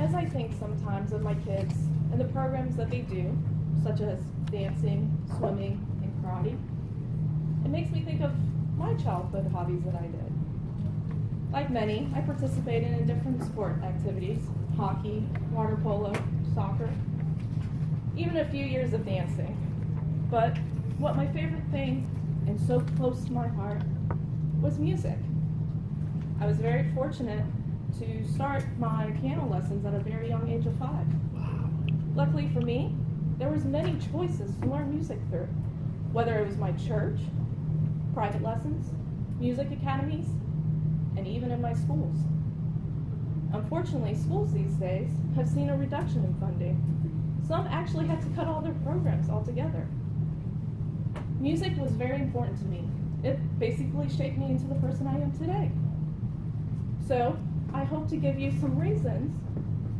As I think sometimes of my kids and the programs that they do, such as dancing, swimming, and karate, it makes me think of my childhood hobbies that I did. Like many, I participated in different sport activities: hockey, water polo, soccer, even a few years of dancing. But what my favorite thing, and so close to my heart, was music. I was very fortunate to start my piano lessons at a very young age of 5. Wow. Luckily for me, there was many choices to learn music through, whether it was my church, private lessons, music academies, and even in my schools. Unfortunately, schools these days have seen a reduction in funding. Some actually had to cut all their programs altogether. Music was very important to me. It basically shaped me into the person I am today. So, I hope to give you some reasons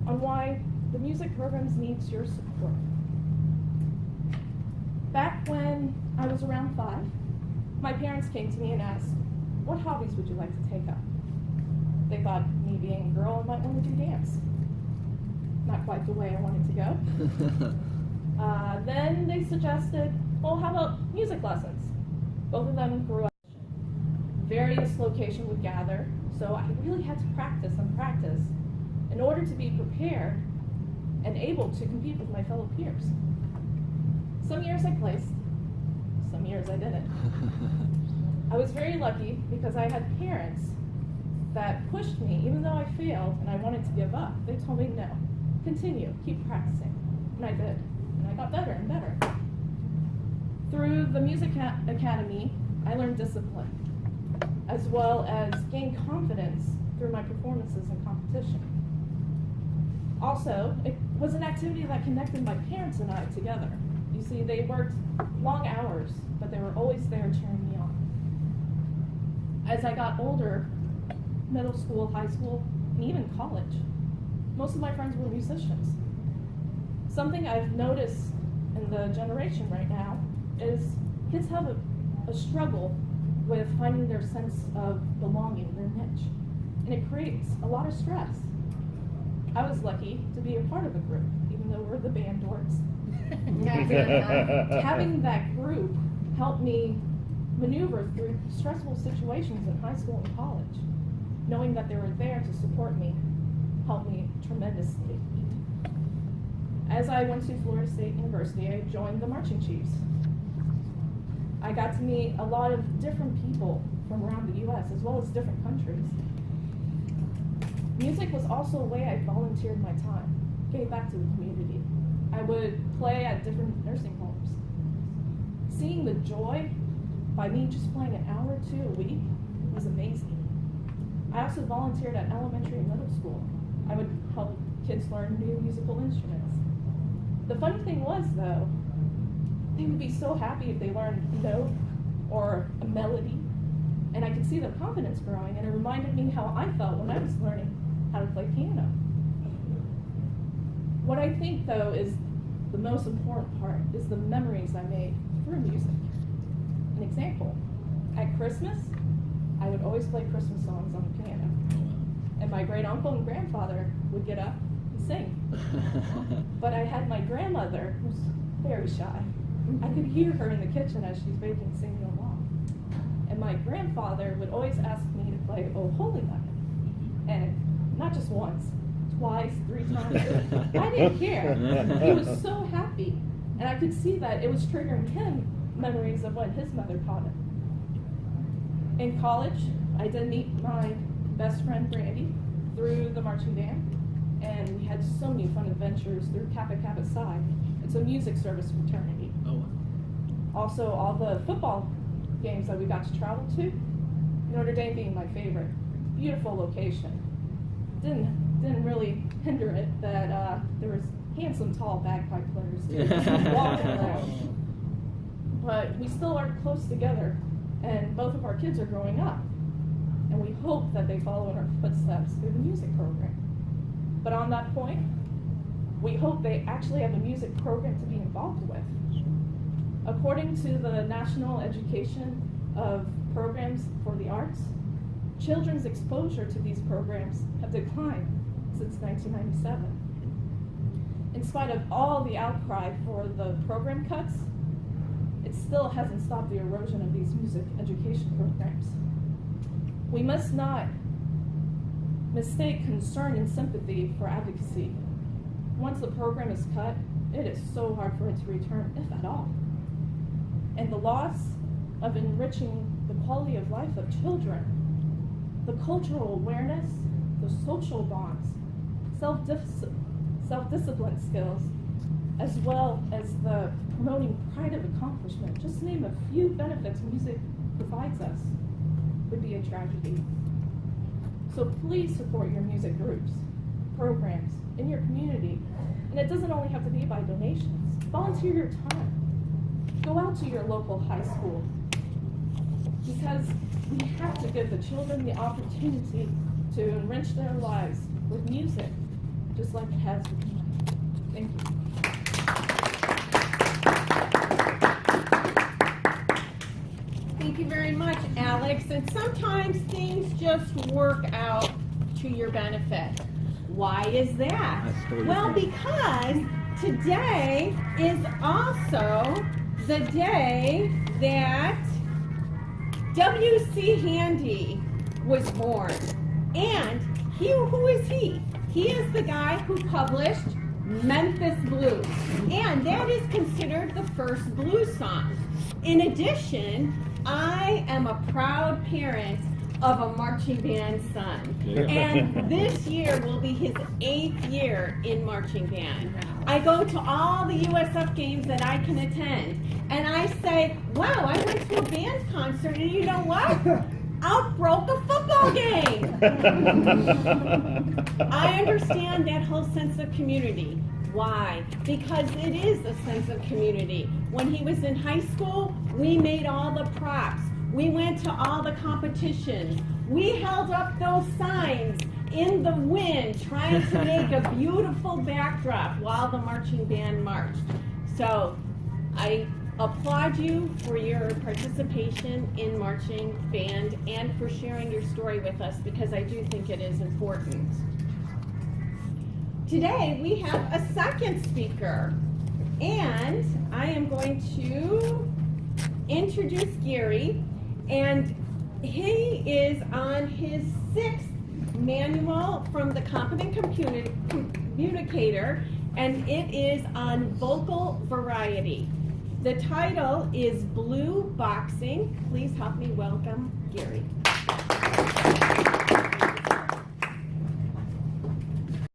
on why the music programs needs your support. Back when I was around 5, my parents came to me and asked, "What hobbies would you like to take up?" They thought me being a girl might want to do dance. Not quite the way I wanted to go. Then they suggested, well, how about music lessons? Both of them grew up. Various locations would gather, so I really had to practice and practice in order to be prepared and able to compete with my fellow peers. Some years I placed, some years I didn't. I was very lucky because I had parents that pushed me, even though I failed and I wanted to give up. They told me, no, continue, keep practicing. And I did, and I got better and better. Through the Music Academy, I learned discipline, as well as gained confidence through my performances in competition. Also, it was an activity that connected my parents and I together. You see, they worked long hours, but they were always there cheering me on. As I got older, middle school, high school, and even college, most of my friends were musicians. Something I've noticed in the generation right now is kids have a struggle with finding their sense of belonging, their niche, and it creates a lot of stress. I was lucky to be a part of a group, even though we're the band dorks. Having that group helped me maneuver through stressful situations in high school and college. Knowing that they were there to support me helped me tremendously. As I went to Florida State University, I joined the Marching Chiefs. I got to meet a lot of different people from around the U.S. as well as different countries. Music was also a way I volunteered my time, gave back to the community. I would play at different nursing homes. Seeing the joy by me just playing an hour or 2 a week was amazing. I also volunteered at elementary and middle school. I would help kids learn new musical instruments. The funny thing was, though, they would be so happy if they learned a note or a melody, and I could see their confidence growing, and it reminded me how I felt when I was learning how to play piano. What I think, though, is the most important part is the memories I made through music. An example, at Christmas, I would always play Christmas songs on the piano, and my great uncle and grandfather would get up and sing. But I had my grandmother, who was very shy. I could hear her in the kitchen as she's baking, singing along. And my grandfather would always ask me to play Oh Holy Night, and not just once, twice, 3 times. I didn't care. He was so happy, and I could see that it was triggering him memories of what his mother taught him. In college, I did meet my best friend Brandy through the marching band, and we had so many fun adventures through Kappa Kappa Psi. It's a music service fraternity. Oh, wow. Also, all the football games that we got to travel to, Notre Dame being my favorite. Beautiful location. Didn't really hinder it that there was handsome, tall bagpipe players too. Walking around. But we still are close together, and both of our kids are growing up, and we hope that they follow in our footsteps through the music program. But on that point, we hope they actually have a music program to be involved with. According to the National Education of Programs for the Arts, children's exposure to these programs have declined since 1997. In spite of all the outcry for the program cuts, it still hasn't stopped the erosion of these music education programs. We must not mistake concern and sympathy for advocacy. Once the program is cut, it is so hard for it to return, if at all. And the loss of enriching the quality of life of children, the cultural awareness, the social bonds, self-discipline skills, as well as the promoting pride of accomplishment, just to name a few benefits music provides us, would be a tragedy. So please support your music groups, programs, in your community. And it doesn't only have to be by donations. Volunteer your time. Go out to your local high school. Because we have to give the children the opportunity to enrich their lives with music, just like it has with mine. Thank you. Thank you very much, Alex. And sometimes things just work out to your benefit. Why is that? Well, because today is also the day that W.C. Handy was born. And who is he? He is the guy who published Memphis Blues. And that is considered the first blues song. In addition, I am a proud parent of a marching band son. And this year will be his 8th year in marching band. I go to all the USF games that I can attend, and I say, wow, I went to a band concert, and you know what? Out broke a football game. I understand that whole sense of community. Why? Because it is a sense of community. When he was in high school, we made all the props. We went to all the competitions. We held up those signs in the wind trying to make a beautiful backdrop while the marching band marched. So I applaud you for your participation in marching band and for sharing your story with us, because I do think it is important. Today we have a second speaker, and I am going to introduce Gary, and he is on his 6th manual from the Competent Communicator, and it is on vocal variety. The title is Blue Boxing. Please help me welcome Gary.